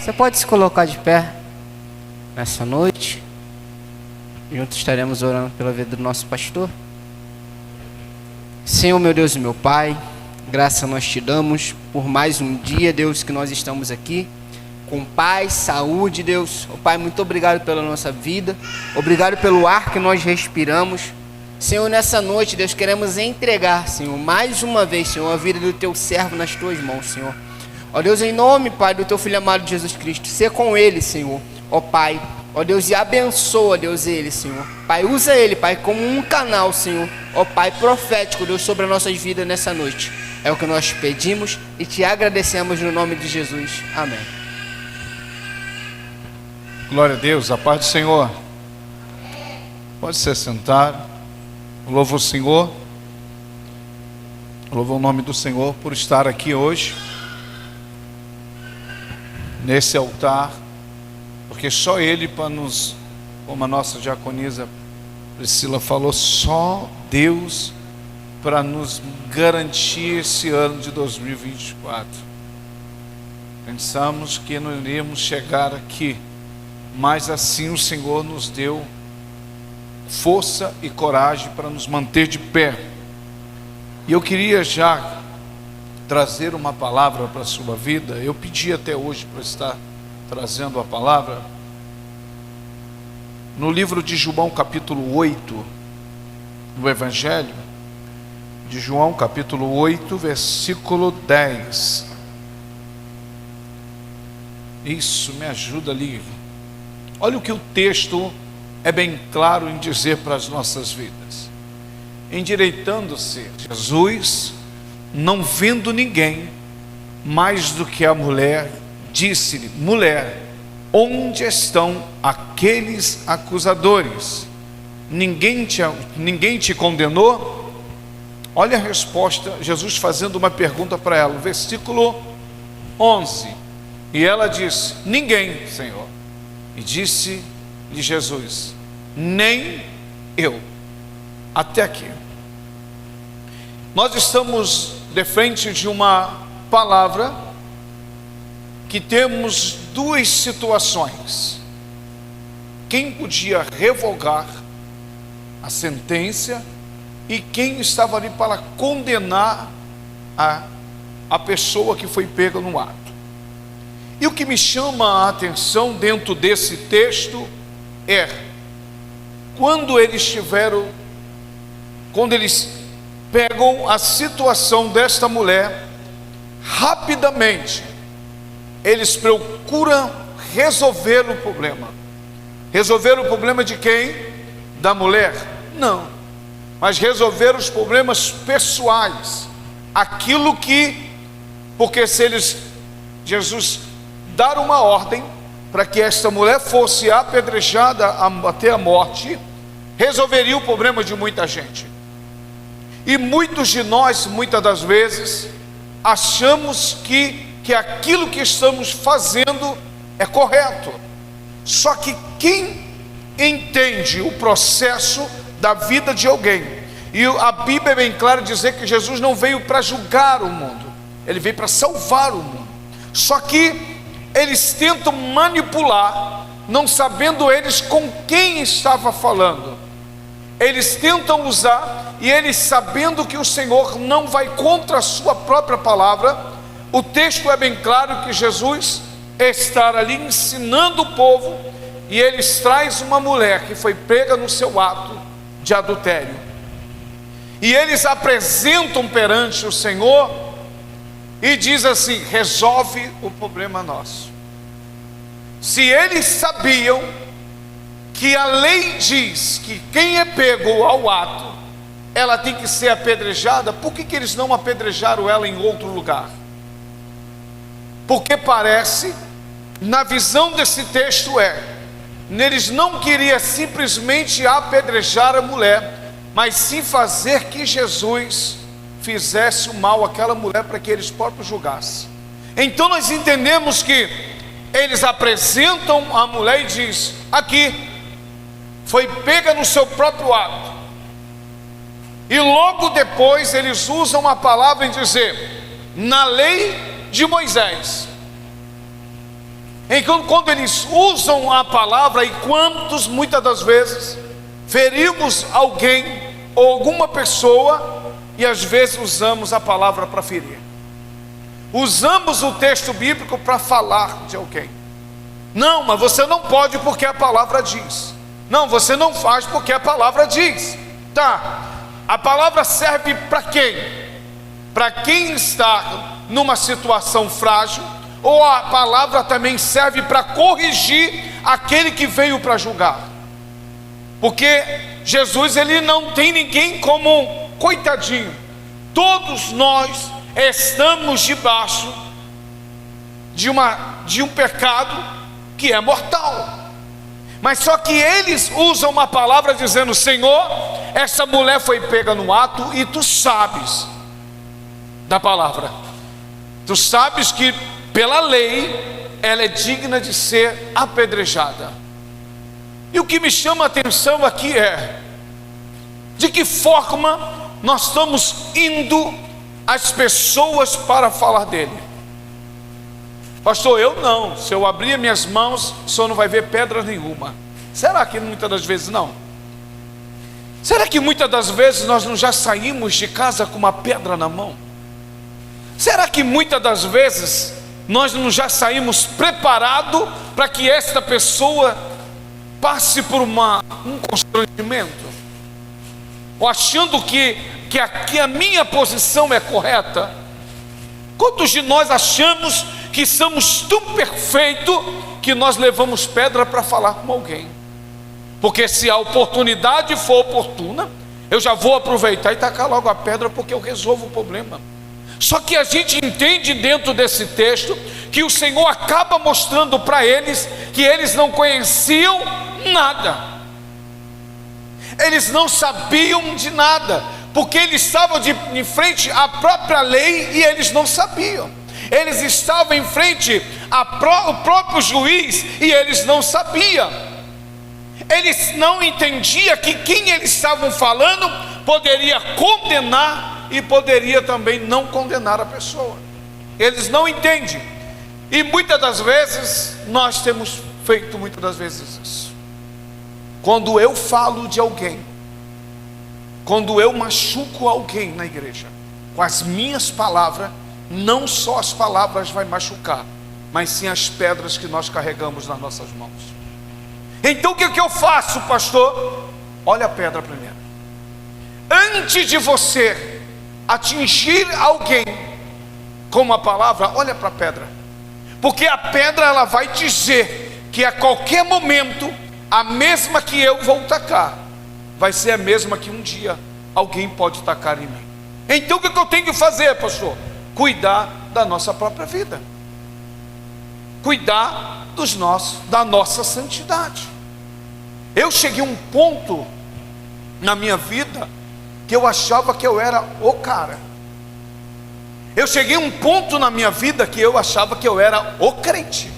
Você pode se colocar de pé nessa noite. Juntos estaremos orando pela vida do nosso pastor. Senhor, meu Deus e meu Pai, graça nós te damos por mais um dia, Deus, que nós estamos aqui com paz, saúde, Deus. Oh, Pai, muito obrigado pela nossa vida, obrigado pelo ar que nós respiramos. Senhor, nessa noite, Deus, queremos entregar, Senhor, mais uma vez, Senhor, a vida do teu servo nas tuas mãos, Senhor. Ó Deus, em nome, Pai, do teu Filho amado Jesus Cristo, ser com ele, Senhor, ó Pai. Ó Deus, e abençoa, Deus, ele, Senhor. Pai, usa ele, Pai, como um canal, Senhor, ó Pai, profético, Deus, sobre as nossas vidas nessa noite. É o que nós pedimos e te agradecemos no nome de Jesus. Amém. Glória a Deus, a paz do Senhor. Pode se sentar. Louvo o Senhor. Louvo o nome do Senhor por estar aqui hoje, nesse altar, porque só Ele para nos, como a nossa diaconisa Priscila falou, só Deus para nos garantir esse ano de 2024. Pensamos que não iríamos chegar aqui, mas assim o Senhor nos deu força e coragem para nos manter de pé. E eu queria já trazer uma palavra para a sua vida. Eu pedi até hoje para estar trazendo a palavra no livro de João capítulo 8, no Evangelho de João capítulo 8, versículo 10. Isso, me ajuda ali. Olha o que o texto é bem claro em dizer para as nossas vidas. Endireitando-se Jesus, não vendo ninguém, mais do que a mulher, disse-lhe: mulher, onde estão aqueles acusadores? Ninguém te condenou? Olha a resposta, Jesus fazendo uma pergunta para ela, versículo 11. E ela disse: ninguém, Senhor. E disse-lhe Jesus: nem eu. Até aqui. Nós estamos de frente de uma palavra que temos duas situações. Quem podia revogar a sentença e quem estava ali para condenar a pessoa que foi pega no ato. E o que me chama a atenção dentro desse texto é quando eles pegam a situação desta mulher, rapidamente eles procuram resolver o problema. Resolver o problema de quem? Da mulher? Não, mas resolver os problemas pessoais, aquilo que, porque se Jesus dar uma ordem para que esta mulher fosse apedrejada até a morte, resolveria o problema de muita gente. E muitos de nós, muitas das vezes, achamos que aquilo que estamos fazendo é correto. Só que quem entende o processo da vida de alguém, e a Bíblia é bem clara dizer que Jesus não veio para julgar o mundo, Ele veio para salvar o mundo. Só que eles tentam manipular, não sabendo eles com quem estava falando. Eles tentam usar, e eles sabendo que o Senhor não vai contra a sua própria palavra. O texto é bem claro que Jesus está ali ensinando o povo, e eles trazem uma mulher que foi pega no seu ato de adultério, e eles apresentam perante o Senhor e diz assim: resolve o problema nosso. Se eles sabiam que a lei diz que quem é pego ao ato, ela tem que ser apedrejada, por que eles não apedrejaram ela em outro lugar? Porque parece, na visão desse texto eles não queriam simplesmente apedrejar a mulher, mas sim fazer que Jesus fizesse o mal àquela mulher para que eles próprios julgassem. Então nós entendemos que eles apresentam a mulher e diz: aqui foi pega no seu próprio ato. E logo depois eles usam a palavra em dizer: na lei de Moisés. Então, quando eles usam a palavra, e quantos muitas das vezes ferimos alguém ou alguma pessoa, e às vezes usamos a palavra para ferir, usamos o texto bíblico para falar de alguém. Não, mas você não pode porque a palavra diz. Não, você não faz porque a palavra diz. Tá, a palavra serve para quem? Para quem está numa situação frágil, ou a palavra também serve para corrigir aquele que veio para julgar? Porque Jesus, ele não tem ninguém como coitadinho. Todos nós estamos debaixo de um pecado que é mortal. Mas só que eles usam uma palavra dizendo: Senhor, essa mulher foi pega no ato, e tu sabes da palavra, tu sabes que pela lei ela é digna de ser apedrejada. E o que me chama a atenção aqui é de que forma nós estamos indo às pessoas para falar dele. Pastor, eu não, se eu abrir minhas mãos, o senhor não vai ver pedra nenhuma. Será que muitas das vezes não? Será que muitas das vezes nós não já saímos de casa com uma pedra na mão? Será que muitas das vezes nós não já saímos preparados para que esta pessoa passe por um constrangimento? Ou achando que a minha posição é correta? Quantos de nós achamos que somos tão perfeitos que nós levamos pedra para falar com alguém? Porque se a oportunidade for oportuna, eu já vou aproveitar e tacar logo a pedra, porque eu resolvo o problema. Só que a gente entende dentro desse texto que o Senhor acaba mostrando para eles que eles não conheciam nada, eles não sabiam de nada, porque eles estavam em frente à própria lei e eles não sabiam. Eles estavam em frente ao próprio juiz e eles não sabiam. Eles não entendiam que quem eles estavam falando poderia condenar e poderia também não condenar a pessoa. Eles não entendem. E muitas das vezes nós temos feito muitas das vezes isso. Quando eu falo de alguém, quando eu machuco alguém na igreja, com as minhas palavras, não só as palavras vai machucar, mas sim as pedras que nós carregamos nas nossas mãos. Então o que eu faço, pastor? Olha a pedra primeiro. Antes de você atingir alguém com uma palavra, olha para a pedra, porque a pedra ela vai dizer que a qualquer momento a mesma que eu vou tacar vai ser a mesma que um dia alguém pode tacar em mim. Então o que eu tenho que fazer, pastor? Cuidar da nossa própria vida, cuidar da nossa santidade. Eu cheguei a um ponto na minha vida que eu achava que eu era o cara. Eu cheguei a um ponto na minha vida que eu achava que eu era o crente.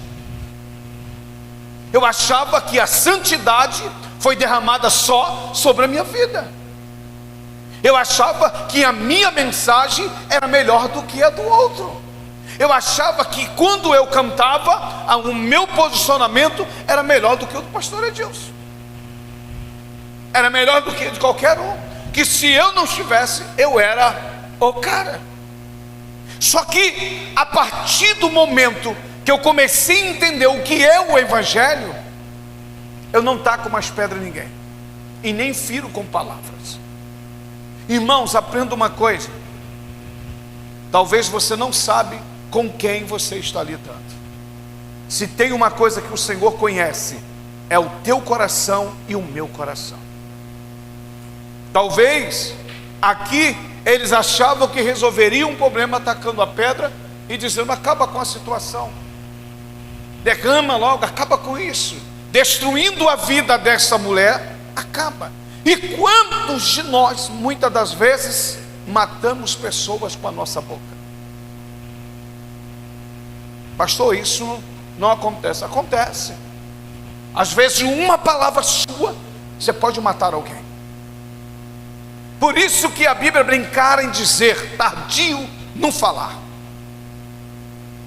Eu achava que a santidade foi derramada só sobre a minha vida. Eu achava que a minha mensagem era melhor do que a do outro. Eu achava que quando eu cantava, o meu posicionamento era melhor do que o do pastor Edilson, era melhor do que de qualquer um, que se eu não estivesse, eu era o cara. Só que a partir do momento que eu comecei a entender o que é o Evangelho, eu não taco mais pedra em ninguém, e nem firo com palavras. Irmãos, aprenda uma coisa. Talvez você não sabe com quem você está lidando. Se tem uma coisa que o Senhor conhece, é o teu coração e o meu coração. Talvez aqui eles achavam que resolveriam um problema atacando a pedra e dizendo: acaba com a situação, derrama logo, acaba com isso, destruindo a vida dessa mulher, acaba. E quantos de nós, muitas das vezes, matamos pessoas com a nossa boca? Pastor, isso não acontece. Acontece. Às vezes uma palavra sua, você pode matar alguém. Por isso que a Bíblia brincara em dizer: tardio no falar.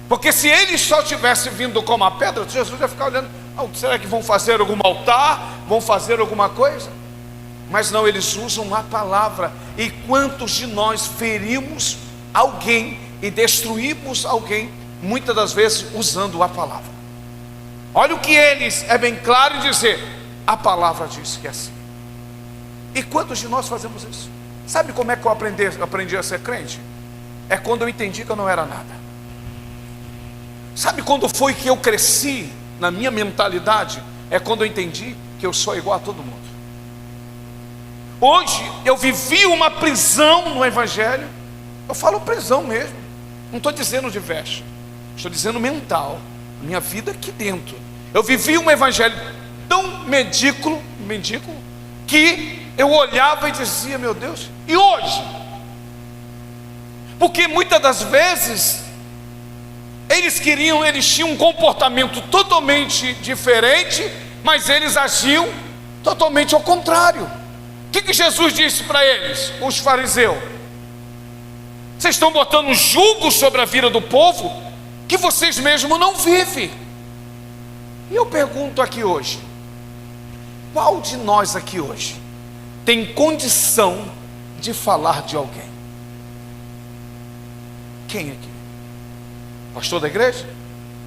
Porque se eles só tivessem vindo como a pedra, Jesus ia ficar olhando, será que vão fazer algum altar? Vão fazer alguma coisa? Mas não, eles usam a palavra. E quantos de nós ferimos alguém e destruímos alguém, muitas das vezes usando a palavra? Olha o que eles, é bem claro dizer, a palavra diz que é assim. E quantos de nós fazemos isso? Sabe como é que eu aprendi a ser crente? É quando eu entendi que eu não era nada. Sabe quando foi que eu cresci na minha mentalidade? É quando eu entendi que eu sou igual a todo mundo. Hoje eu vivi uma prisão no Evangelho. Eu falo prisão mesmo, não estou dizendo de veste, estou dizendo mental. Minha vida aqui dentro, eu vivi um Evangelho tão medículo, que eu olhava e dizia, meu Deus, e hoje? Porque muitas das vezes eles tinham um comportamento totalmente diferente, mas eles agiam totalmente ao contrário. O que Jesus disse para eles, os fariseus? Vocês estão botando um jugo sobre a vida do povo que vocês mesmos não vivem. E eu pergunto aqui hoje, qual de nós aqui hoje tem condição de falar de alguém? Quem aqui? Pastor da igreja?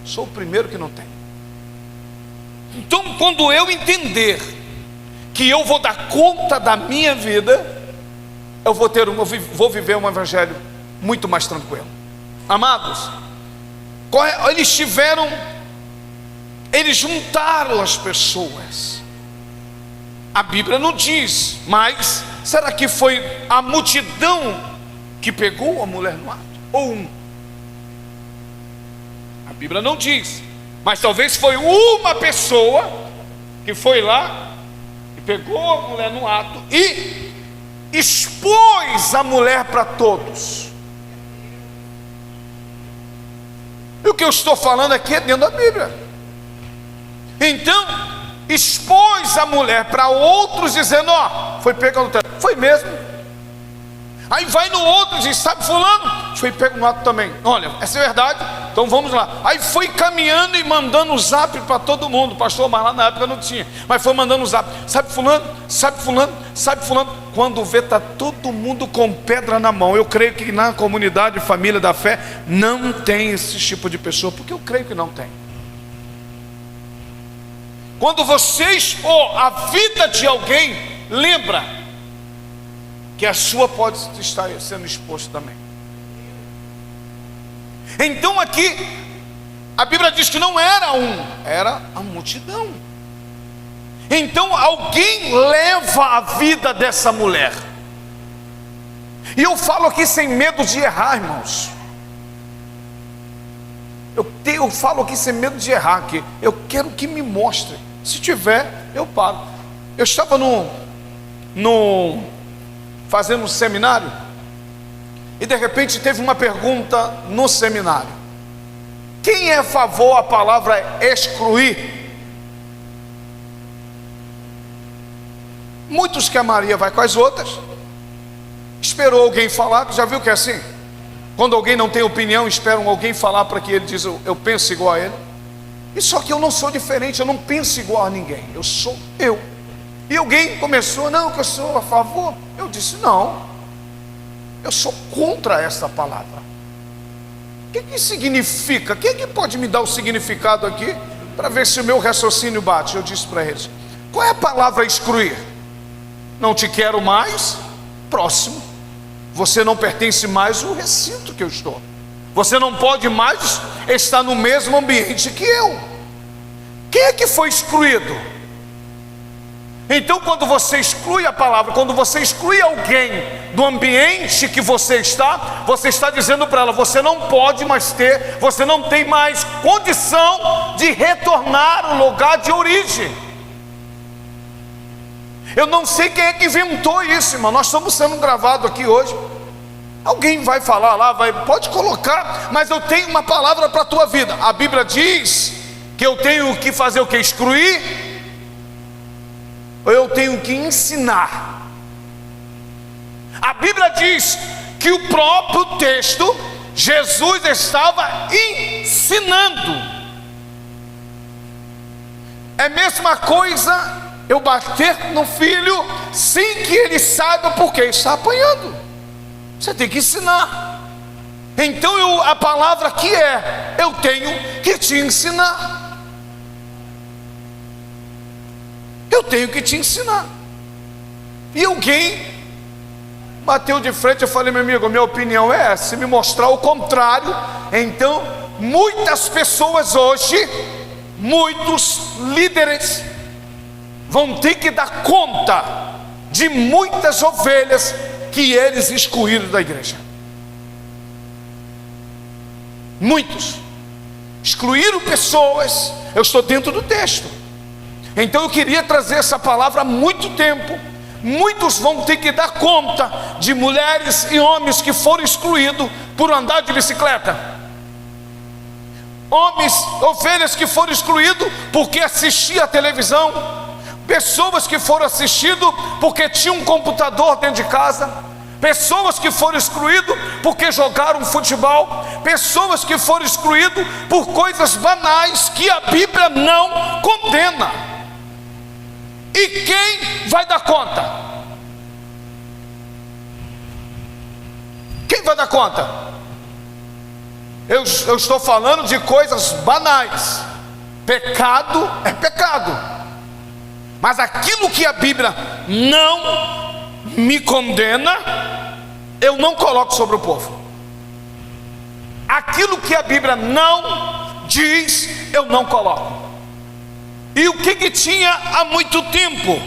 Sou o primeiro que não tem. Então, quando eu entender que eu vou dar conta da minha vida, eu vou viver um evangelho muito mais tranquilo. Amados, eles juntaram as pessoas. A Bíblia não diz, mas será que foi a multidão que pegou a mulher no ato? Ou um? A Bíblia não diz, mas talvez foi uma pessoa que foi lá e pegou a mulher no ato e expôs a mulher para todos. E o que eu estou falando aqui é dentro da Bíblia. Então, expôs a mulher para outros, dizendo, foi pego no teto. Foi mesmo. Aí vai no outro e diz, sabe fulano? Foi pego no ato também. Olha, essa é verdade, então vamos lá. Aí foi caminhando e mandando o zap para todo mundo. Pastor, mas lá na época não tinha, mas foi mandando o zap. Sabe fulano? Sabe fulano? Sabe fulano? Quando vê, está todo mundo com pedra na mão. Eu creio que na comunidade, família da fé, não tem esse tipo de pessoa, porque eu creio que não tem. Quando você expor a vida de alguém, lembra que a sua pode estar sendo exposta também. Então aqui a Bíblia diz que não era era a multidão. Então alguém leva a vida dessa mulher. E eu falo aqui sem medo de errar, irmãos. Eu falo aqui sem medo de errar, que eu quero que me mostre. Se tiver, eu paro. Eu estava fazendo um seminário, e de repente teve uma pergunta no seminário: quem é a favor a palavra excluir? Muitos que a Maria vai com as outras. Esperou alguém falar. Já viu que é assim? Quando alguém não tem opinião, esperam alguém falar para que ele diz, eu penso igual a ele. E só que eu não sou diferente, eu não penso igual a ninguém, eu sou eu. E alguém começou, não, que eu sou a favor. Eu disse, não, eu sou contra essa palavra. O que significa? Quem é que pode me dar o significado aqui, para ver se o meu raciocínio bate? Eu disse para eles, qual é a palavra excluir? Não te quero mais, próximo. Você não pertence mais ao recinto que eu estou. Você não pode mais estar no mesmo ambiente que eu. Quem é que foi excluído? Então, quando você exclui a palavra, quando você exclui alguém do ambiente que você está dizendo para ela, você não pode mais ter, você não tem mais condição de retornar ao lugar de origem. Eu não sei quem é que inventou isso, irmão. Nós estamos sendo gravados aqui hoje. Alguém vai falar lá, pode colocar, mas eu tenho uma palavra para a tua vida. A Bíblia diz que eu tenho que fazer o que? Excluir? Ou eu tenho que ensinar? A Bíblia diz que o próprio texto Jesus estava ensinando. É a mesma coisa eu bater no filho sem que ele saiba por que está apanhando. Você tem que ensinar. Então a palavra aqui é: eu tenho que te ensinar. Eu tenho que te ensinar. E alguém bateu de frente, eu falei: meu amigo, minha opinião é essa. Se me mostrar o contrário, então muitas pessoas hoje, muitos líderes vão ter que dar conta de muitas ovelhas que eles excluíram da igreja. Muitos excluíram pessoas. Eu estou dentro do texto, então eu queria trazer essa palavra há muito tempo. Muitos vão ter que dar conta de mulheres e homens que foram excluídos por andar de bicicleta, homens, ovelhas que foram excluídos porque assistiam a televisão, pessoas que foram assistidos porque tinham um computador dentro de casa, pessoas que foram excluídos porque jogaram futebol, pessoas que foram excluídos por coisas banais que a Bíblia não condena. E quem vai dar conta? Quem vai dar conta? Eu estou falando de coisas banais. Pecado é pecado, mas aquilo que a Bíblia não me condena, eu não coloco sobre o povo. Aquilo que a Bíblia não diz, eu não coloco. E o que tinha há muito tempo?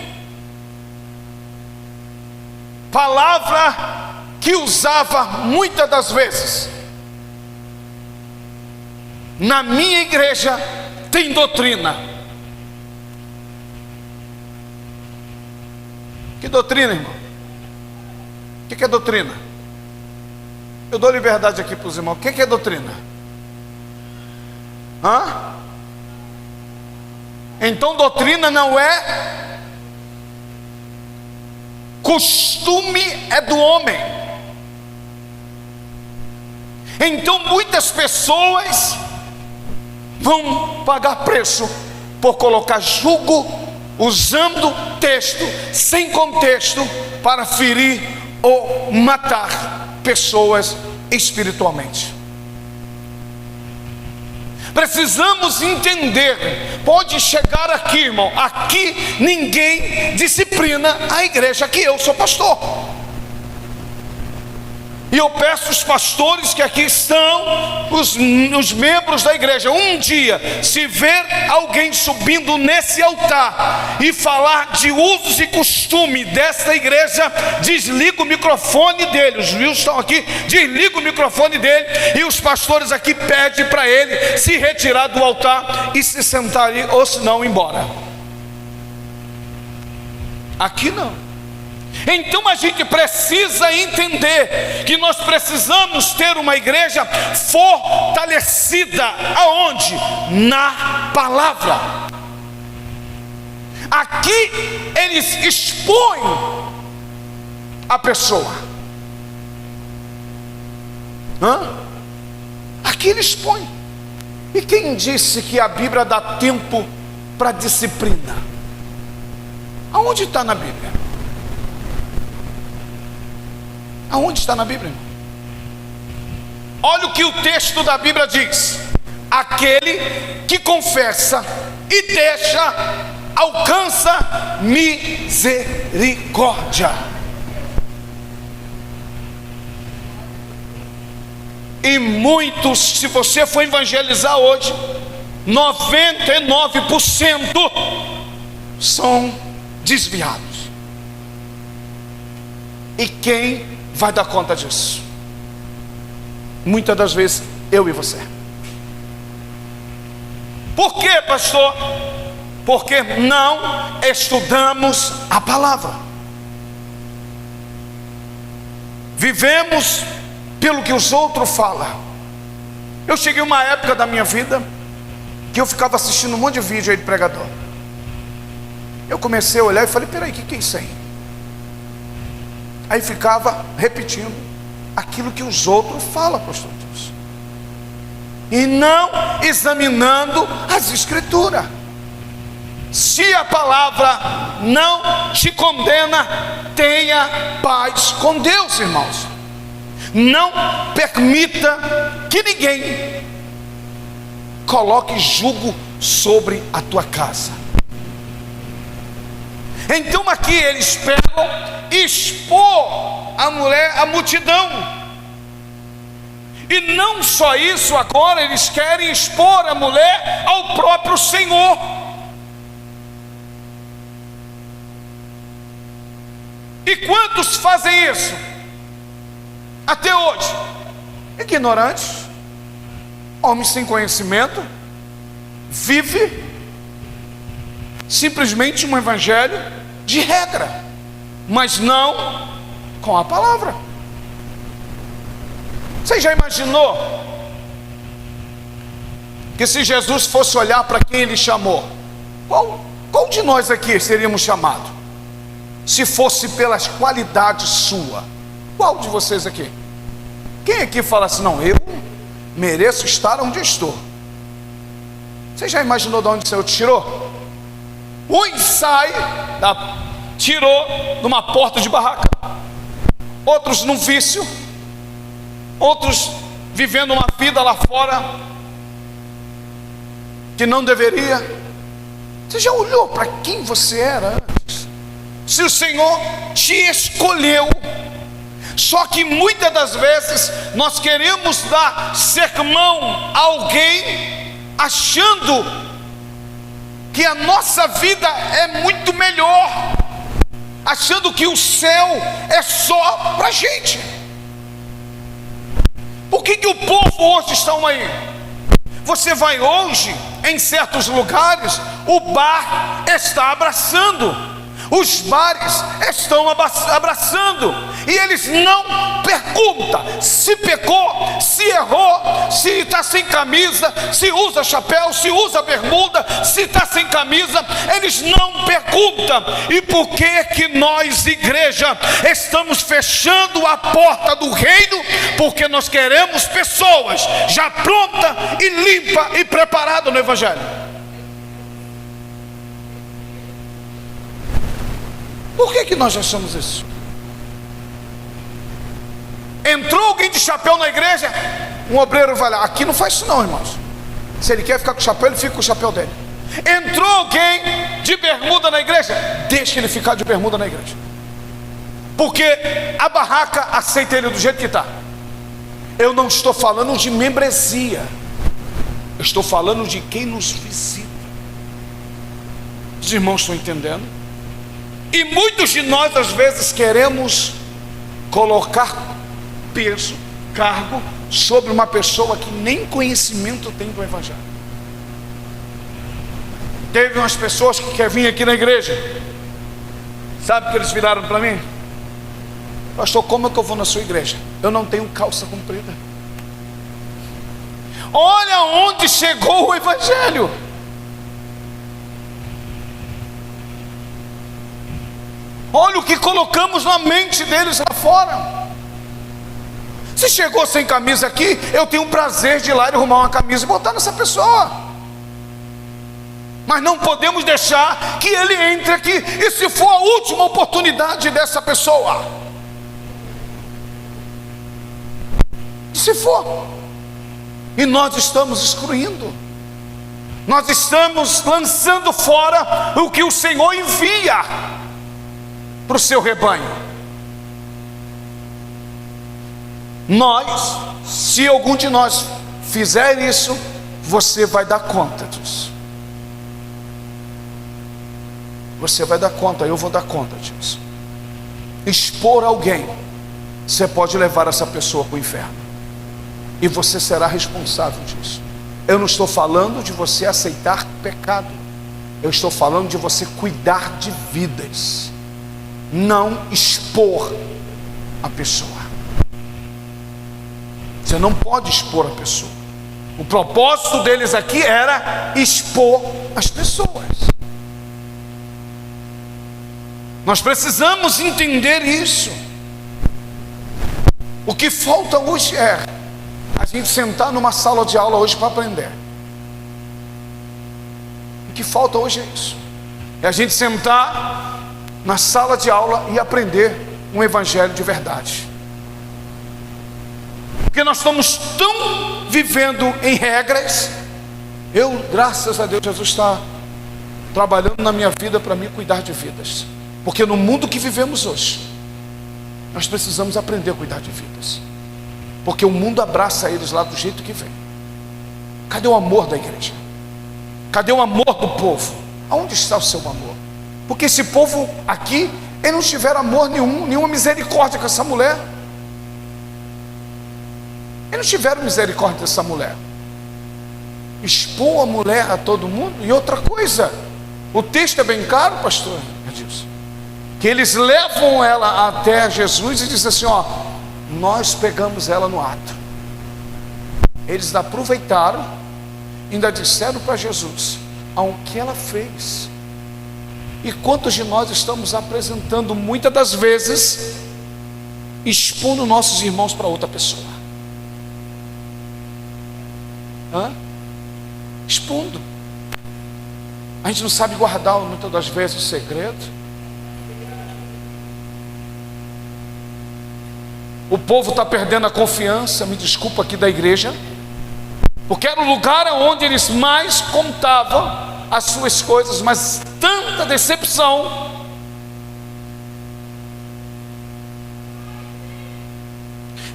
Palavra que usava muitas das vezes. Na minha igreja tem doutrina. Que doutrina, irmão? O que é doutrina? Eu dou liberdade aqui para os irmãos. O que é doutrina? Então doutrina não é costume, é do homem. Então muitas pessoas vão pagar preço por colocar jugo, usando texto sem contexto, para ferir ou matar pessoas espiritualmente. Precisamos entender. Pode chegar aqui, irmão, aqui ninguém disciplina a igreja, que eu sou pastor. E eu peço aos pastores que aqui estão, os membros da igreja, um dia, se ver alguém subindo nesse altar e falar de usos e costumes desta igreja, desliga o microfone dele. Os juízes estão aqui, desliga o microfone dele, e os pastores aqui pedem para ele se retirar do altar e se sentar ali, ou se não, ir embora. Aqui não. Então a gente precisa entender que nós precisamos ter uma igreja fortalecida. Aonde? Na palavra. Aqui eles expõem a pessoa. Aqui eles expõem. E quem disse que a Bíblia dá tempo para disciplina? Aonde está na Bíblia? Aonde está na Bíblia? Olha o que o texto da Bíblia diz: aquele que confessa e deixa, alcança misericórdia. E muitos, se você for evangelizar hoje, 99% são desviados. E quem vai dar conta disso? Muitas das vezes eu e você. Por quê, pastor? Porque não estudamos a palavra. Vivemos pelo que os outros falam. Eu cheguei uma época da minha vida que eu ficava assistindo um monte de vídeo aí de pregador. Eu comecei a olhar e falei: peraí, o que é isso aí? Aí ficava repetindo aquilo que os outros falam, pastor Deus, e não examinando as Escrituras. Se a palavra não te condena, tenha paz com Deus, irmãos. Não permita que ninguém coloque jugo sobre a tua casa. Então aqui eles pegam e expor a mulher, a multidão. E não só isso, agora eles querem expor a mulher ao próprio Senhor. E quantos fazem isso até hoje? Ignorantes, homens sem conhecimento, vive simplesmente um evangelho de regra, mas não com a palavra. Você já imaginou que se Jesus fosse olhar para quem ele chamou, qual de nós aqui seríamos chamados? Se fosse pelas qualidades sua, qual de vocês aqui? Quem aqui fala assim, não, eu mereço estar onde estou? Você já imaginou de onde o Senhor te tirou? Uns saem, tirou numa porta de barraca, outros num vício, outros vivendo uma vida lá fora que não deveria. Você já olhou para quem você era antes? Se o Senhor te escolheu, só que muitas das vezes nós queremos dar sermão a alguém achando que a nossa vida é muito melhor, achando que o céu é só para a gente. Por que o povo hoje está aí? Você vai hoje em certos lugares, o bar está abraçando, os bares estão abraçando, e eles não perguntam se pecou, se errou, se está sem camisa, se usa chapéu, se usa bermuda, se está sem camisa. Eles não perguntam. E por que nós, igreja, estamos fechando a porta do reino? Porque nós queremos pessoas já pronta e limpa e preparada no evangelho. Por que nós achamos isso? Entrou alguém de chapéu na igreja, um obreiro vai lá. Aqui não faz isso não, irmãos. Se ele quer ficar com o chapéu, ele fica com o chapéu dele. Entrou alguém de bermuda na igreja, deixa ele ficar de bermuda na igreja, porque a barraca aceita ele do jeito que está. Eu não estou falando de membresia, eu estou falando de quem nos visita. Os irmãos estão entendendo? E muitos de nós às vezes queremos colocar peso, cargo sobre uma pessoa que nem conhecimento tem do evangelho. Teve umas pessoas que querem vir aqui na igreja, sabe o que eles viraram para mim? Pastor, como é que eu vou na sua igreja? Eu não tenho calça comprida. Olha onde chegou o evangelho. Olha o que colocamos na mente deles lá fora. Se chegou sem camisa aqui, eu tenho o prazer de ir lá e arrumar uma camisa e botar nessa pessoa. Mas não podemos deixar que ele entre aqui, e se for a última oportunidade dessa pessoa, se for, e nós estamos excluindo, nós estamos lançando fora o que o Senhor envia para o seu rebanho. Nós, se algum de nós fizer isso, você vai dar conta disso. Você vai dar conta, eu vou dar conta disso. Expor alguém, você pode levar essa pessoa para o inferno, e você será responsável disso. Eu não estou falando de você aceitar pecado, eu estou falando de você cuidar de vidas, não expor a pessoa. Você não pode expor a pessoa. O propósito deles aqui era expor as pessoas. Nós precisamos entender isso. O que falta hoje é a gente sentar numa sala de aula hoje para aprender. O que falta hoje é isso. É a gente sentar na sala de aula e aprender um evangelho de verdade. Porque nós estamos tão vivendo em regras. Graças a Deus, Jesus está trabalhando na minha vida para me cuidar de vidas. Porque no mundo que vivemos hoje, nós precisamos aprender a cuidar de vidas. Porque o mundo abraça eles lá do jeito que vem. Cadê o amor da igreja? Cadê o amor do povo? Aonde está o seu amor? Porque esse povo aqui, ele não tiver amor nenhum, nenhuma misericórdia com essa mulher. Eles não tiveram misericórdia dessa mulher. Expor a mulher a todo mundo. E outra coisa, o texto é bem claro, pastor Edilson, que eles levam ela até Jesus e dizem assim, ó, nós pegamos ela no ato. Eles aproveitaram, ainda disseram para Jesus ao que ela fez. E quantos de nós estamos apresentando muitas das vezes, expondo nossos irmãos para outra pessoa? Expondo. A gente não sabe guardar muitas das vezes o segredo. O povo está perdendo a confiança, me desculpa, aqui da igreja, porque era o lugar onde eles mais contavam as suas coisas, mas tanta decepção.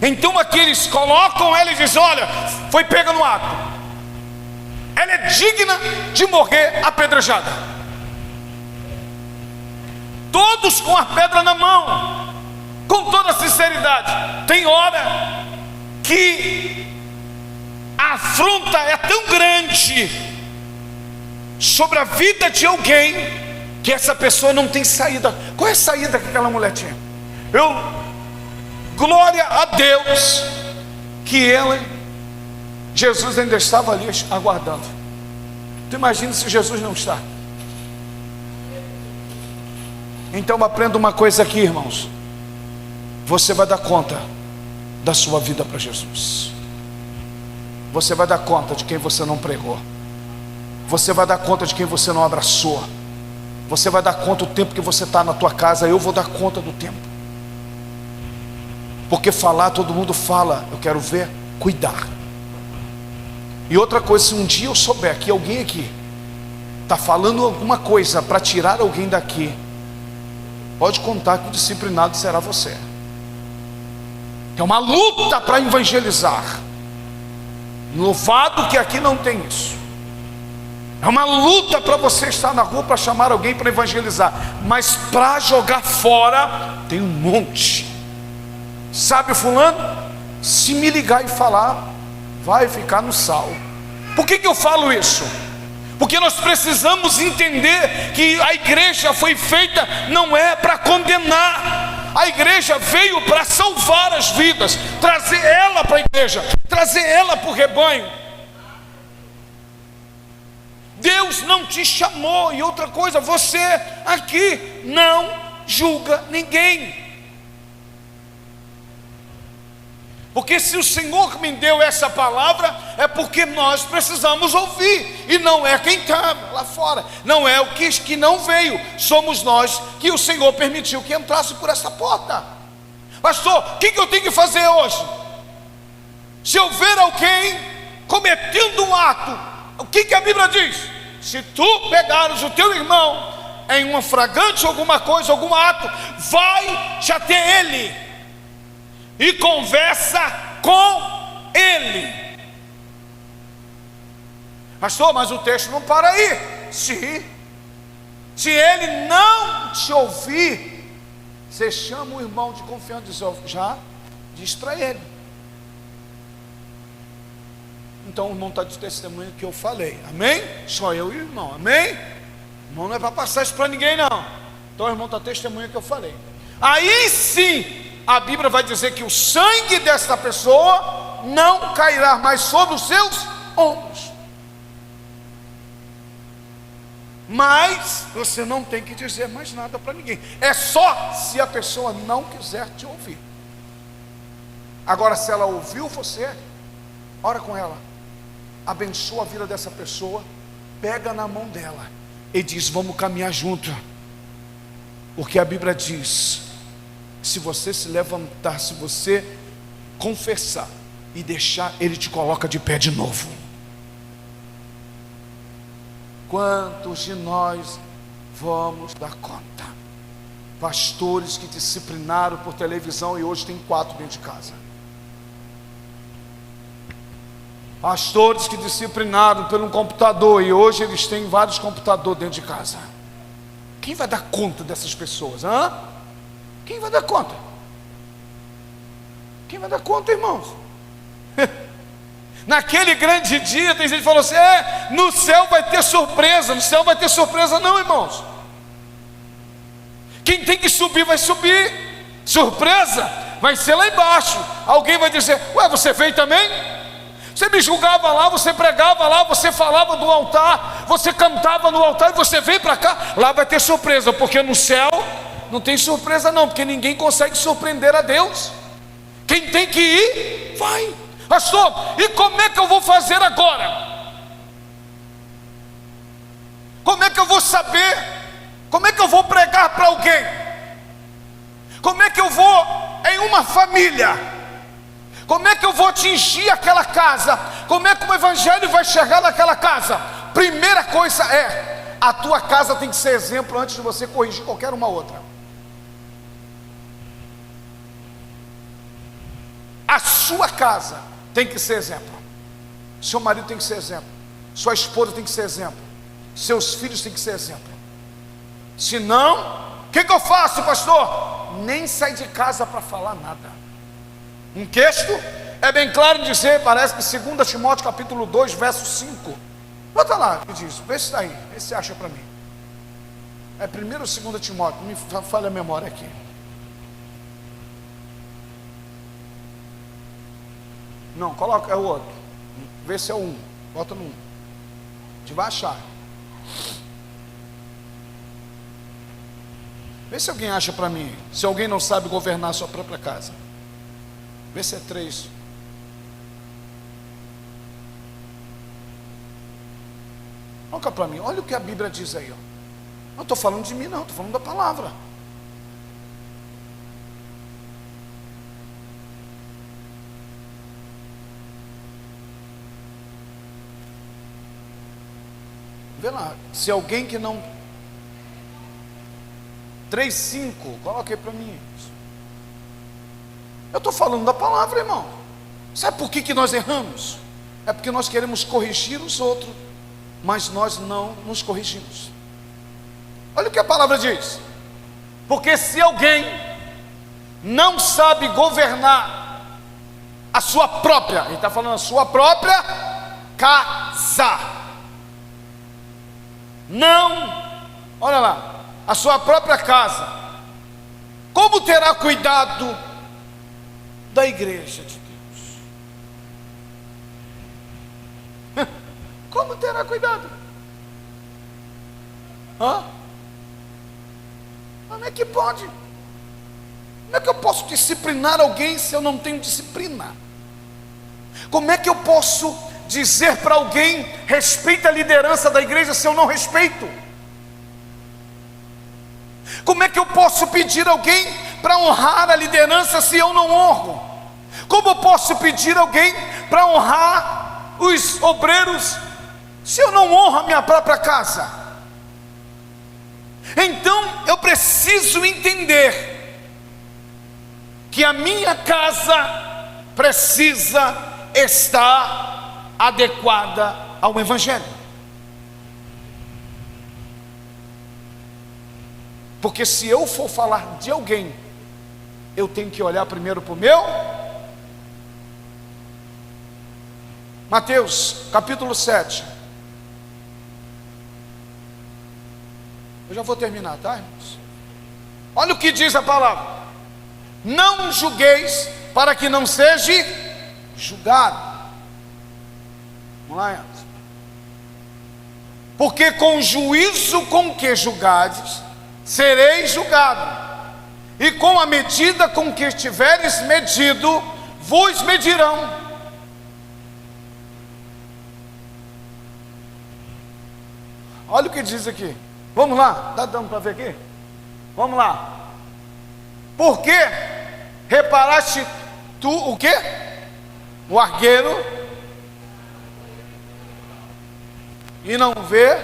Então aqui eles colocam ela e dizem, olha, foi pega no ato, ela é digna de morrer apedrejada. Todos com a pedra na mão, com toda sinceridade. Tem hora que a afronta é tão grande sobre a vida de alguém que essa pessoa não tem saída. Qual é a saída que aquela mulher tinha? Glória a Deus que Jesus ainda estava ali aguardando. Tu imagina se Jesus não está? Então aprenda uma coisa aqui, irmãos. Você vai dar conta da sua vida para Jesus. Você vai dar conta de quem você não pregou. Você vai dar conta de quem você não abraçou. Você vai dar conta do tempo que você está na tua casa. Eu vou dar conta do tempo. Porque falar, todo mundo fala. Eu quero ver, cuidar. E outra coisa, se um dia eu souber que alguém aqui está falando alguma coisa para tirar alguém daqui, pode contar que o disciplinado será você. É uma luta para evangelizar. Louvado que aqui não tem isso. É uma luta para você estar na rua para chamar alguém para evangelizar. Mas para jogar fora, tem um monte. Sabe fulano? Se me ligar e falar, vai ficar no sal. Por que eu falo isso? Porque nós precisamos entender que a igreja foi feita não é para condenar. A igreja veio para salvar as vidas, trazer ela para a igreja, trazer ela para o rebanho. Deus não te chamou. E outra coisa, você aqui não julga ninguém. Porque se o Senhor me deu essa palavra, é porque nós precisamos ouvir. E não é quem está lá fora, não é o que não veio, somos nós que o Senhor permitiu que entrasse por essa porta. Pastor, o que eu tenho que fazer hoje? Se eu ver alguém cometendo um ato, o que a Bíblia diz? Se tu pegares o teu irmão em uma flagrante, alguma coisa, algum ato, vai-te até ele e conversa com ele. Pastor, mas o texto não para aí. Se ele não te ouvir, você chama o irmão de confiança e diz, já diz para ele. Então o irmão está de testemunho que eu falei, amém? Só eu e o irmão, amém? O irmão não é para passar isso para ninguém não. Então o irmão está testemunho que eu falei. Aí sim, a Bíblia vai dizer que o sangue desta pessoa não cairá mais sobre os seus ombros. Mas você não tem que dizer mais nada para ninguém. É só se a pessoa não quiser te ouvir. Agora, se ela ouviu você, ora com ela, abençoa a vida dessa pessoa, pega na mão dela e diz: vamos caminhar junto, porque a Bíblia diz: se você se levantar, se você confessar e deixar, Ele te coloca de pé de novo. Quantos de nós vamos dar conta? Pastores que disciplinaram por televisão e hoje tem 4 dentro de casa. Pastores que disciplinaram pelo computador e hoje eles têm vários computadores dentro de casa. Quem vai dar conta dessas pessoas? Quem vai dar conta? Quem vai dar conta, irmãos? Naquele grande dia, tem gente que falou assim: no céu vai ter surpresa. No céu vai ter surpresa não, irmãos. Quem tem que subir vai subir. Surpresa vai ser lá embaixo. Alguém vai dizer: ué, você veio também? Você me julgava lá, você pregava lá, você falava do altar, você cantava no altar e você veio para cá. Lá vai ter surpresa, porque no céu não tem surpresa não, porque ninguém consegue surpreender a Deus. Quem tem que ir, vai. Pastor, e como é que eu vou fazer agora? Como é que eu vou saber? Como é que eu vou pregar para alguém? Como é que eu vou em uma família? Como é que eu vou atingir aquela casa? Como é que o evangelho vai chegar naquela casa? Primeira coisa é: a tua casa tem que ser exemplo antes de você corrigir qualquer uma outra. A sua casa tem que ser exemplo. Seu marido tem que ser exemplo. Sua esposa tem que ser exemplo. Seus filhos têm que ser exemplo. Senão, o que eu faço, pastor? Nem sai de casa para falar nada. Um texto é bem claro em dizer, parece que 2 Timóteo capítulo 2, verso 5. Bota lá, que diz, vê se está aí, vê se acha para mim. É 1 ou 2 Timóteo, me falha a memória aqui. Não, coloca, é o outro. Vê se é o 1, bota no 1. A gente vai achar. Vê se alguém acha para mim. Se alguém não sabe governar a sua própria casa. Vê se é 3. Olha para mim, olha o que a Bíblia diz aí. Não estou falando de mim não, estou falando da palavra. Vê lá, se alguém que não... 3:5, coloca aí para mim. Eu estou falando da palavra, irmão. Sabe por que nós erramos? É porque nós queremos corrigir os outros, mas nós não nos corrigimos. Olha o que a palavra diz: porque se alguém não sabe governar a sua própria, ele está falando a sua própria casa, não, olha lá, a sua própria casa, como terá cuidado da igreja de Deus? Como terá cuidado? Como é que pode? Como é que eu posso disciplinar alguém se eu não tenho disciplina? Como é que eu posso dizer para alguém: respeita a liderança da igreja, se eu não respeito? Como é que eu posso pedir alguém para honrar a liderança se eu não honro? Como eu posso pedir alguém para honrar os obreiros se eu não honro a minha própria casa? Então eu preciso entender que a minha casa precisa estar adequada ao evangelho. Porque se eu for falar de alguém, eu tenho que olhar primeiro para o meu. Mateus capítulo 7. Eu já vou terminar, tá, irmãos? Olha o que diz a palavra: não julgueis para que não seja julgado. Vamos lá, irmãos. Porque com o juízo com que julgades, sereis julgado, e com a medida com que estiveres medido, vos medirão. Olha o que diz aqui. Vamos lá, está dando para ver aqui? Vamos lá. Porque reparaste tu o quê? O argueiro e não vê.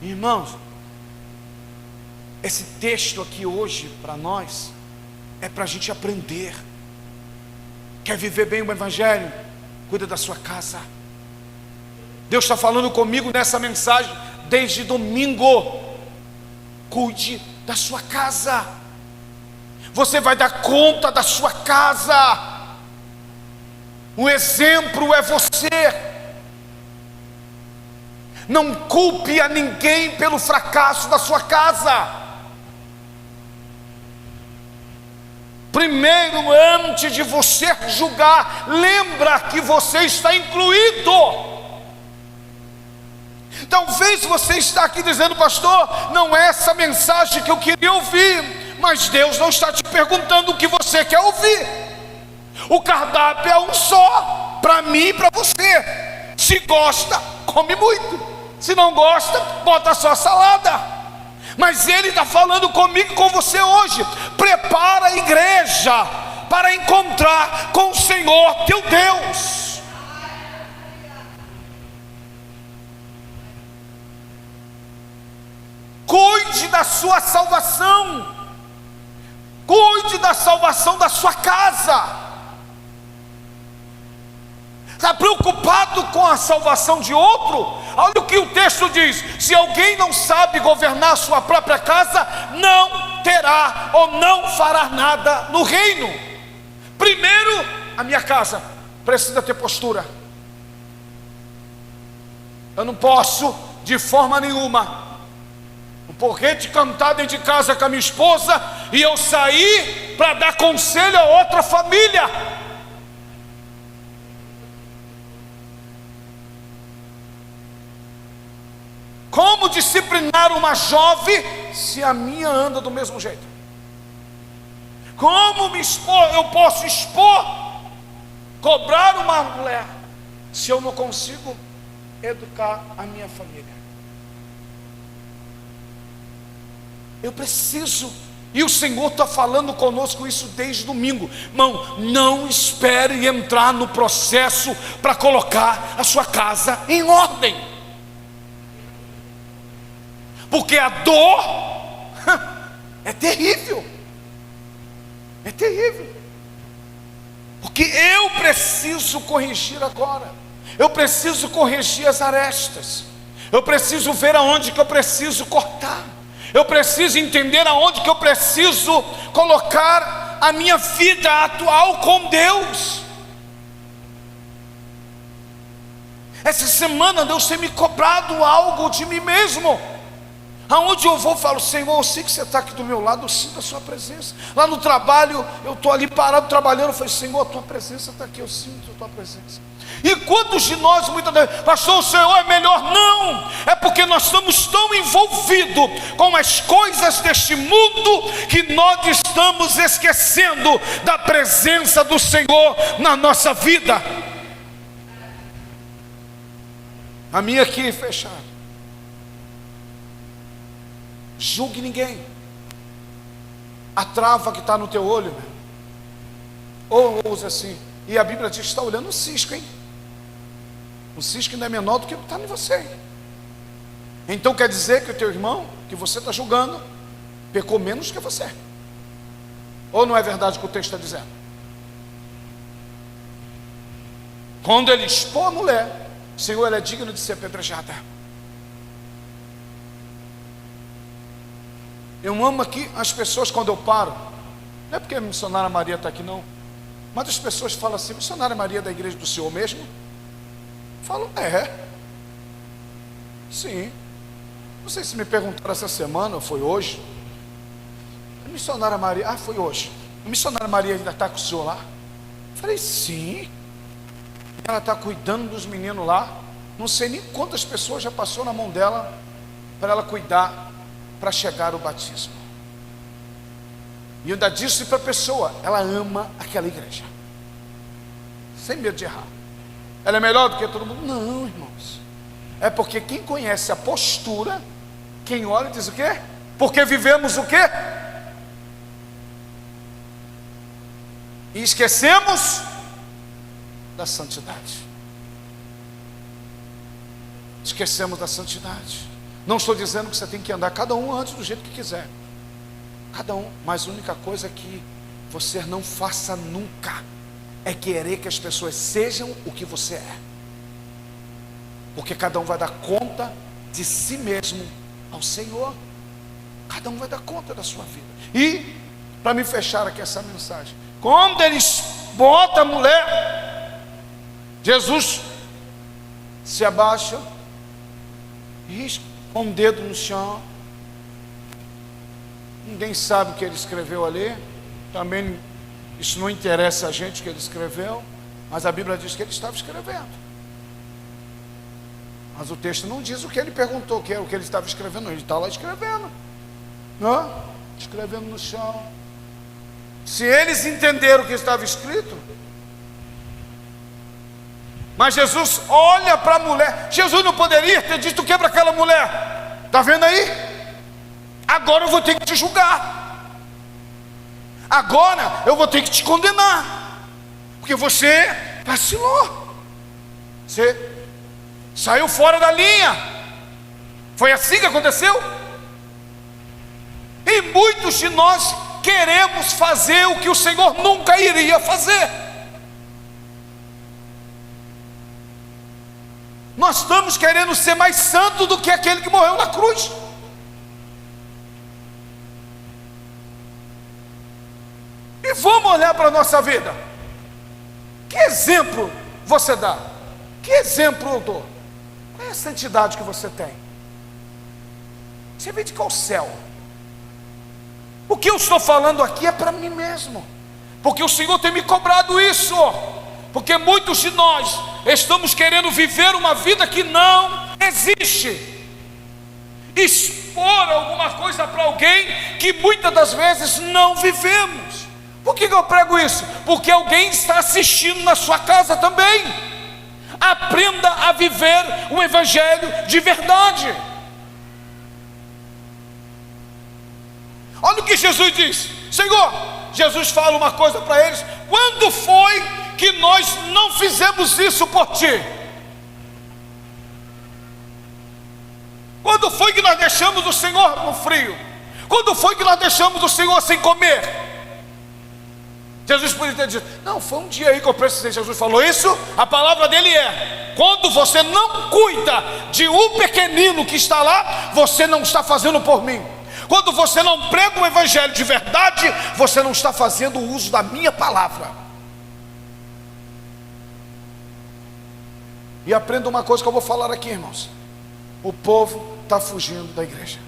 Irmãos, esse texto aqui hoje para nós é para a gente aprender. Quer viver bem o Evangelho? Cuida da sua casa. Deus está falando comigo nessa mensagem desde domingo. Cuide da sua casa. Você vai dar conta da sua casa. O exemplo é você. Não culpe a ninguém pelo fracasso da sua casa. Primeiro, antes de você julgar, lembra que você está incluído. Talvez você está aqui dizendo: pastor, não é essa mensagem que eu queria ouvir. Mas Deus não está te perguntando o que você quer ouvir. O cardápio é um só, para mim e para você. Se gosta, come muito. Se não gosta, bota só salada. Mas Ele está falando comigo e com você hoje. Prepara a igreja para encontrar com o Senhor teu Deus. Cuide da sua salvação. Cuide da salvação da sua casa. Está preocupado com a salvação de outro? Olha o que o texto diz: se alguém não sabe governar a sua própria casa, não terá ou não fará nada no reino. Primeiro, a minha casa precisa ter postura. Eu não posso de forma nenhuma um porrete cantar dentro de casa com a minha esposa e eu sair para dar conselho a outra família. Como disciplinar uma jovem se a minha anda do mesmo jeito? Como eu posso cobrar uma mulher se eu não consigo educar a minha família? Eu preciso, e o Senhor está falando conosco isso desde domingo. Irmão, não espere entrar no processo para colocar a sua casa em ordem, porque a dor é terrível. É terrível. Porque eu preciso corrigir agora. Eu preciso corrigir as arestas. Eu preciso ver aonde que eu preciso cortar. Eu preciso entender aonde que eu preciso colocar a minha vida atual com Deus. Essa semana Deus tem me cobrado algo de mim mesmo. Aonde eu vou, eu falo: Senhor, eu sei que você está aqui do meu lado, eu sinto a sua presença. Lá no trabalho, eu estou ali parado trabalhando, eu falo: Senhor, a tua presença está aqui, eu sinto a tua presença. E quantos de nós muitas vezes: pastor, o Senhor é melhor? Não, é porque nós estamos tão envolvidos com as coisas deste mundo que nós estamos esquecendo da presença do Senhor na nossa vida. A minha aqui fechada. Julgue ninguém. A trava que está no teu olho, né? Ou usa assim. E a Bíblia diz que está olhando o cisco, hein? O cisco ainda é menor do que está em você. Então quer dizer que o teu irmão, que você está julgando, pecou menos que você. Ou não é verdade o que o texto está dizendo? Quando ele expor a mulher, Senhor, ela é digna de ser apedrejada. Eu amo aqui as pessoas, quando eu paro, não é porque a missionária Maria está aqui não, mas as pessoas falam assim: missionária Maria é da igreja do Senhor mesmo? Eu falo: sim. Não sei se me perguntaram essa semana ou foi hoje. A missionária Maria, foi hoje. A missionária Maria ainda está com o senhor lá? Eu falei: sim. Ela está cuidando dos meninos lá. Não sei nem quantas pessoas já passou na mão dela para ela cuidar, para chegar ao batismo. E eu ainda disse para a pessoa, ela ama aquela igreja, sem medo de errar. Ela é melhor do que todo mundo? Não, irmãos. É porque quem conhece a postura, quem olha diz o quê? Porque vivemos o quê? E esquecemos da santidade. Esquecemos da santidade. Não estou dizendo que você tem que andar cada um antes do jeito que quiser. Cada um, mas a única coisa que você não faça nunca é querer que as pessoas sejam o que você é. Porque cada um vai dar conta de si mesmo ao Senhor. Cada um vai dar conta da sua vida. E, para me fechar aqui essa mensagem, quando eles botam a mulher, Jesus se abaixa, risca com o dedo no chão. Ninguém sabe o que ele escreveu ali. Também isso não interessa a gente o que ele escreveu, mas a Bíblia diz que ele estava escrevendo. Mas o texto não diz o que ele perguntou, que era o que ele estava escrevendo. Ele está lá escrevendo, não? Escrevendo no chão. Se eles entenderam o que estava escrito, mas Jesus olha para a mulher. Jesus não poderia ter dito o que para aquela mulher? Está vendo aí? Agora eu vou ter que te julgar. Agora eu vou ter que te condenar. Porque você vacilou. Você saiu fora da linha. Foi assim que aconteceu? E muitos de nós queremos fazer o que o Senhor nunca iria fazer. Nós estamos querendo ser mais santo do que aquele que morreu na cruz. E vamos olhar para a nossa vida. Que exemplo você dá? Que exemplo eu dou? Qual é a santidade que você tem? Você vem de qual céu? O que eu estou falando aqui é para mim mesmo, porque o Senhor tem me cobrado isso. Porque muitos de nós estamos querendo viver uma vida que não existe, expor alguma coisa para alguém que muitas das vezes não vivemos. Por que eu prego isso? Porque alguém está assistindo na sua casa também. Aprenda a viver um evangelho de verdade. Olha o que Jesus diz. Senhor, Jesus fala uma coisa para eles: quando foi que nós não fizemos isso por ti? Quando foi que nós deixamos o Senhor no frio? Quando foi que nós deixamos o Senhor sem comer? Jesus poderia ter dito: não, foi um dia aí que eu precisei. Jesus falou isso. A palavra dele é: quando você não cuida de um pequenino que está lá, você não está fazendo por mim. Quando você não prega o evangelho de verdade, você não está fazendo o uso da minha palavra. E aprenda uma coisa que eu vou falar aqui, irmãos: o povo está fugindo da igreja.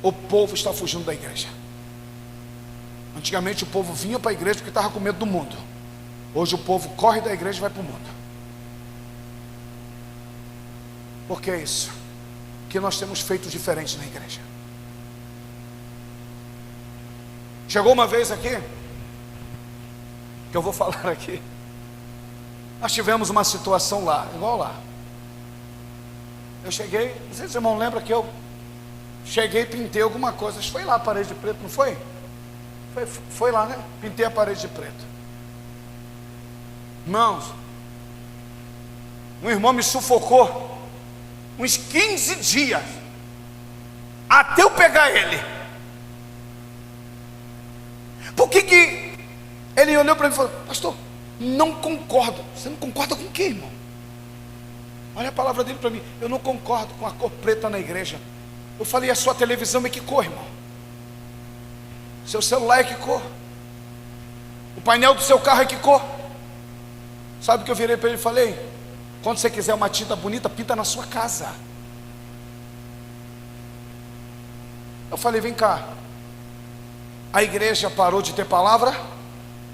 O povo está fugindo da igreja. Antigamente o povo vinha para a igreja porque estava com medo do mundo. Hoje o povo corre da igreja e vai para o mundo. Por que isso? Porque nós temos feito diferente na igreja. Chegou uma vez aqui, que eu vou falar aqui. Nós tivemos uma situação lá, igual lá. Eu cheguei, não sei se o irmão lembra que eu cheguei e pintei alguma coisa. Foi lá a parede de preto, não foi? Foi lá, né? Pintei a parede de preto. Irmãos, um irmão me sufocou uns 15 dias até eu pegar ele. Por que ele olhou para mim e falou: pastor, não concordo. Você não concorda com o quê, irmão? Olha a palavra dele para mim: eu não concordo com a cor preta na igreja. Eu falei: a sua televisão é que cor, irmão? Seu celular é que cor? O painel do seu carro é que cor? Sabe o que eu virei para ele e falei: quando você quiser uma tinta bonita, pinta na sua casa. Eu falei: vem cá, a igreja parou de ter palavra?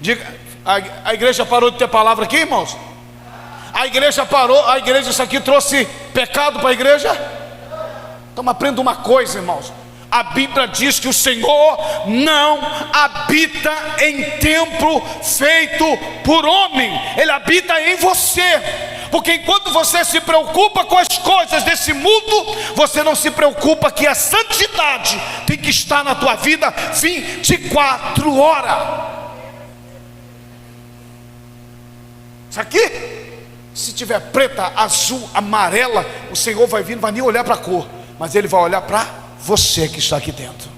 Diga, a igreja parou de ter palavra aqui, irmãos? A igreja parou, a igreja, isso aqui trouxe pecado para a igreja? Então aprenda uma coisa, irmãos. A Bíblia diz que o Senhor não habita em templo feito por homem. Ele habita em você. Porque enquanto você se preocupa com as coisas desse mundo, você não se preocupa que a santidade tem que estar na tua vida 24 horas. Isso aqui, se tiver preta, azul, amarela, o Senhor vai vir, não vai nem olhar para a cor, mas Ele vai olhar para você que está aqui dentro.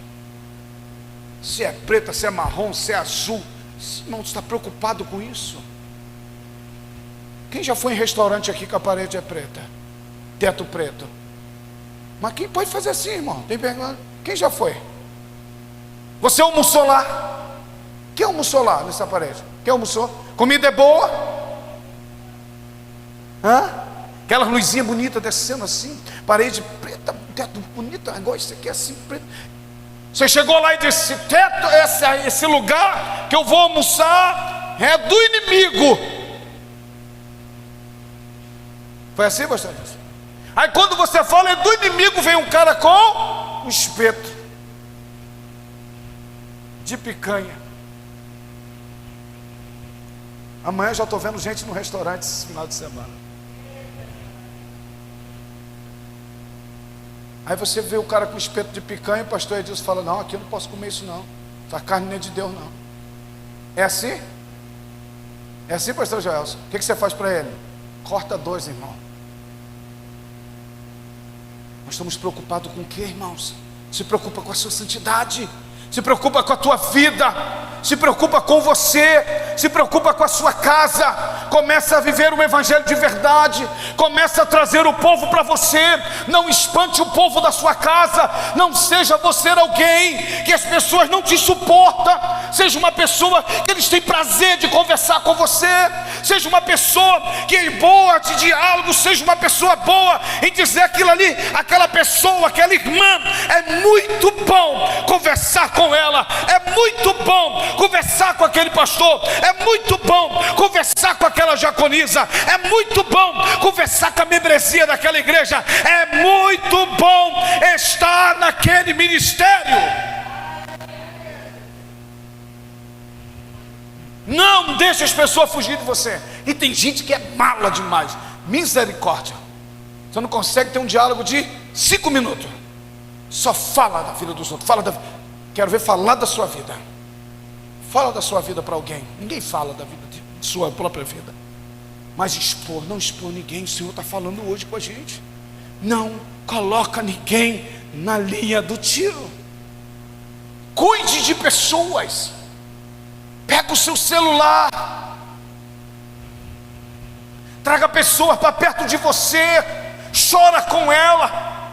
Se é preta, se é marrom, se é azul, não está preocupado com isso? Quem já foi em restaurante aqui que a parede é preta, teto preto? Mas quem pode fazer assim, irmão? Tem pergunta? Quem já foi? Você almoçou lá? Quem almoçou lá nessa parede? Quem almoçou? Comida é boa? Hã? Aquela luzinha bonita descendo assim, parede preta, teto bonito, igual isso aqui assim, preto. Você chegou lá e disse: teto, esse lugar que eu vou almoçar é do inimigo. Foi assim, pastor? Aí quando você fala é do inimigo, vem um cara com um espeto de picanha. Amanhã já estou vendo gente no restaurante esse final de semana. Aí você vê o cara com espeto de picanha, o pastor Edilson fala: não, aqui eu não posso comer isso não, essa carne nem é de Deus não. É assim? É assim, pastor Joelson? O que você faz para ele? Corta 2, irmão. Nós estamos preocupados com o que, irmãos? Se preocupa com a sua santidade, se preocupa com a tua vida, se preocupa com você, se preocupa com a sua casa. Começa a viver um evangelho de verdade, começa a trazer o povo para você. Não espante o povo da sua casa, não seja você alguém que as pessoas não te suportam. Seja uma pessoa que eles têm prazer de conversar com você, seja uma pessoa que é boa de diálogo, seja uma pessoa boa em dizer aquilo ali. Aquela pessoa, aquela irmã, é muito bom conversar com ela, é muito bom conversar com aquele pastor, é muito bom conversar com aquela diaconisa, é muito bom conversar com a membresia daquela igreja, é muito bom estar naquele ministério. Não deixe as pessoas fugir de você. E tem gente que é mala demais, misericórdia. Você não consegue ter um diálogo de 5 minutos, só fala da vida dos outros, quero ver falar da sua vida. Fala da sua vida para alguém. Ninguém fala da vida de sua própria vida. Mas não expor ninguém. O Senhor está falando hoje com a gente. Não coloca ninguém na linha do tiro. Cuide de pessoas. Pega o seu celular, traga pessoas para perto de você, chora com ela,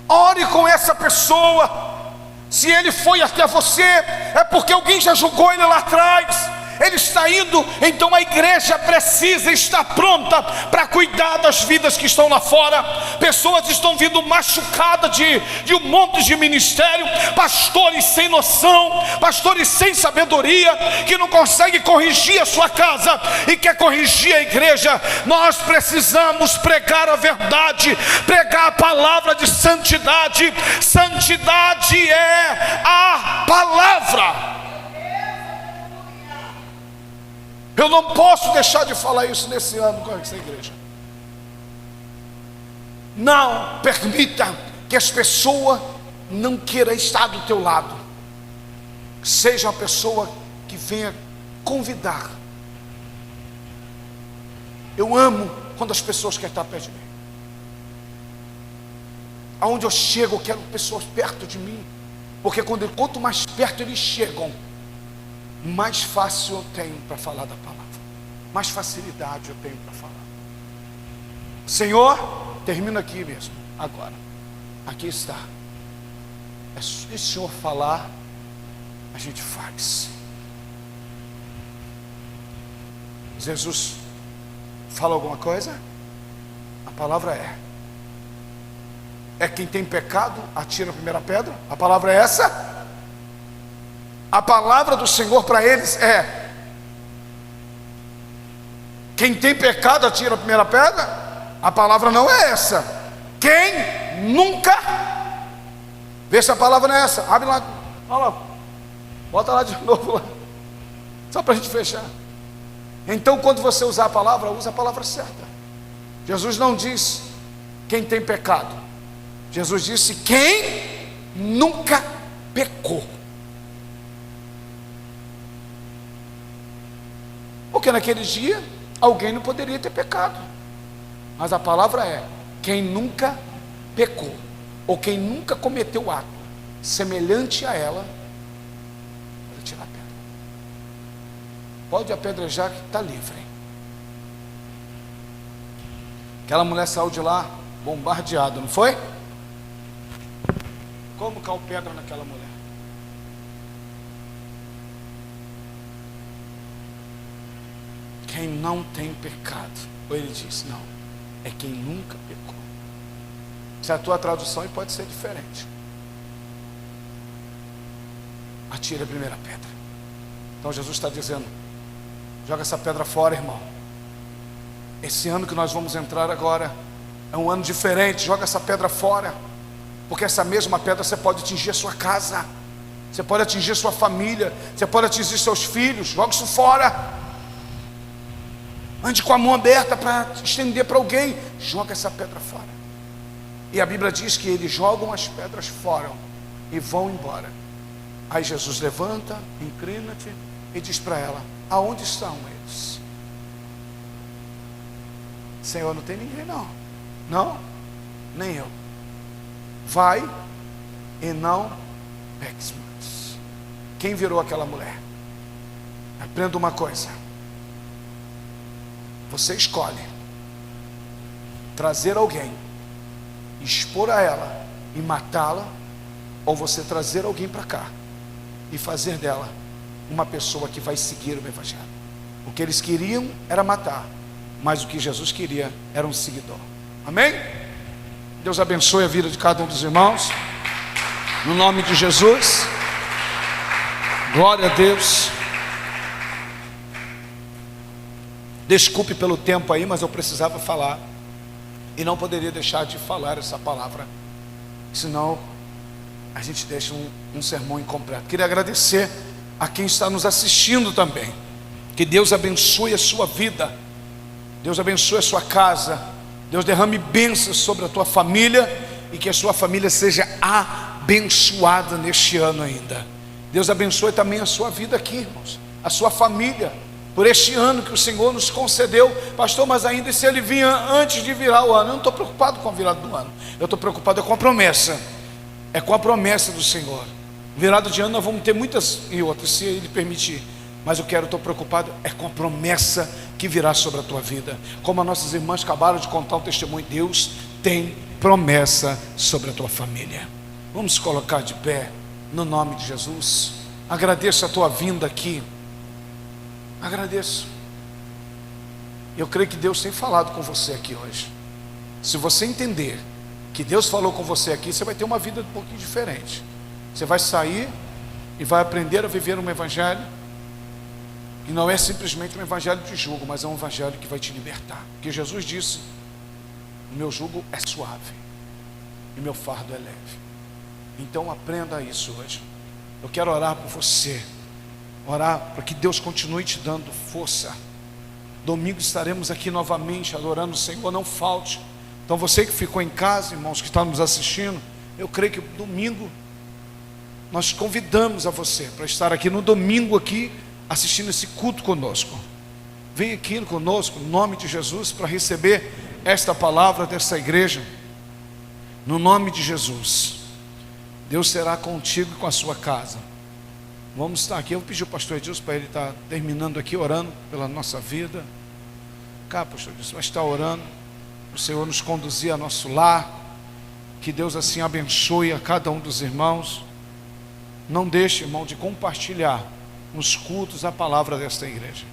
ore com essa pessoa. Se ele foi até você, é porque alguém já julgou ele lá atrás. Ele está indo, então a igreja precisa estar pronta para cuidar das vidas que estão lá fora. Pessoas estão vindo machucadas de um monte de ministério, pastores sem noção, pastores sem sabedoria, que não conseguem corrigir a sua casa e quer corrigir a igreja. Nós precisamos pregar a verdade, pregar a palavra de santidade. Santidade é a palavra. Eu não posso deixar de falar isso nesse ano com essa igreja. Não permita que as pessoas não queiram estar do teu lado. Seja uma pessoa que venha convidar. Eu amo quando as pessoas querem estar perto de mim. Aonde eu chego, eu quero pessoas perto de mim. Porque quanto mais perto eles chegam, mais fácil eu tenho para falar da palavra, mais facilidade eu tenho para falar. Senhor, termino aqui mesmo, agora, aqui está. Se o Senhor falar, a gente faz. Jesus fala alguma coisa? A palavra é quem tem pecado, atira a primeira pedra. A palavra é essa? A palavra do Senhor para eles é: quem tem pecado atira a primeira pedra. A palavra não é essa. Quem nunca. Vê se a palavra não é essa. Abre lá, olha lá, bota lá de novo lá, só para a gente fechar. Então, quando você usar a palavra, usa a palavra certa. Jesus não diz quem tem pecado. Jesus disse quem nunca pecou. Porque naquele dia alguém não poderia ter pecado. Mas a palavra é quem nunca pecou, ou quem nunca cometeu ato semelhante a ela, pode tirar a pedra. Pode apedrejar que está livre. Aquela mulher saiu de lá bombardeada, não foi? Como caiu pedra naquela mulher? Quem não tem pecado, ou ele diz, não, é quem nunca pecou. Se a tua tradução pode ser diferente. Atira a primeira pedra. Então Jesus está dizendo, joga essa pedra fora, irmão. Esse ano que nós vamos entrar agora é um ano diferente, joga essa pedra fora. Porque essa mesma pedra você pode atingir a sua casa, você pode atingir a sua família, você pode atingir seus filhos, joga isso fora. Ande com a mão aberta para estender para alguém, joga essa pedra fora. E a Bíblia diz que eles jogam as pedras fora e vão embora. Aí Jesus levanta, inclina-te e diz para ela, aonde estão eles? Senhor, não tem ninguém não. Não, nem eu. Vai e não peques mais. Quem virou aquela mulher? Aprenda uma coisa. Você escolhe trazer alguém, expor a ela e matá-la, ou você trazer alguém para cá e fazer dela uma pessoa que vai seguir o Evangelho. O que eles queriam era matar, mas o que Jesus queria era um seguidor. Amém? Deus abençoe a vida de cada um dos irmãos, no nome de Jesus. Glória a Deus. Desculpe pelo tempo aí, mas eu precisava falar e não poderia deixar de falar essa palavra, senão a gente deixa um sermão incompleto. Queria agradecer a quem está nos assistindo também. Que Deus abençoe a sua vida, Deus abençoe a sua casa, Deus derrame bênçãos sobre a tua família e que a sua família seja abençoada neste ano ainda. Deus abençoe também a sua vida aqui, irmãos, a sua família, por este ano que o Senhor nos concedeu. Pastor, mas ainda se ele vinha antes de virar o ano? Eu não estou preocupado com a virada do ano, eu estou preocupado com a promessa. É com a promessa do Senhor. Virada de ano nós vamos ter muitas e outras, se Ele permitir. Mas eu estou preocupado é com a promessa que virá sobre a tua vida. Como as nossas irmãs acabaram de contar o testemunho, Deus tem promessa sobre a tua família. Vamos colocar de pé, no nome de Jesus. Agradeço a tua vinda aqui. Agradeço. Eu creio que Deus tem falado com você aqui hoje. Se você entender que Deus falou com você aqui, você vai ter uma vida um pouquinho diferente. Você vai sair e vai aprender a viver um evangelho que não é simplesmente um evangelho de jugo, mas é um evangelho que vai te libertar. Porque Jesus disse, o meu jugo é suave e meu fardo é leve. Então aprenda isso hoje. Eu quero orar por você, orar para que Deus continue te dando força. Domingo estaremos aqui novamente adorando o Senhor, não falte. Então você que ficou em casa, irmãos que estão nos assistindo, eu creio que domingo nós convidamos a você para estar aqui no domingo aqui, assistindo esse culto conosco. Vem aqui conosco, no nome de Jesus, para receber esta palavra dessa igreja, no nome de Jesus. Deus será contigo e com a sua casa. Vamos estar aqui, eu vou pedir ao pastor Edilson para ele estar terminando aqui, orando pela nossa vida. Cá, pastor Edilson, vai estar orando, o Senhor nos conduzir a nosso lar, que Deus assim abençoe a cada um dos irmãos. Não deixe, irmão, de compartilhar nos cultos a palavra desta igreja.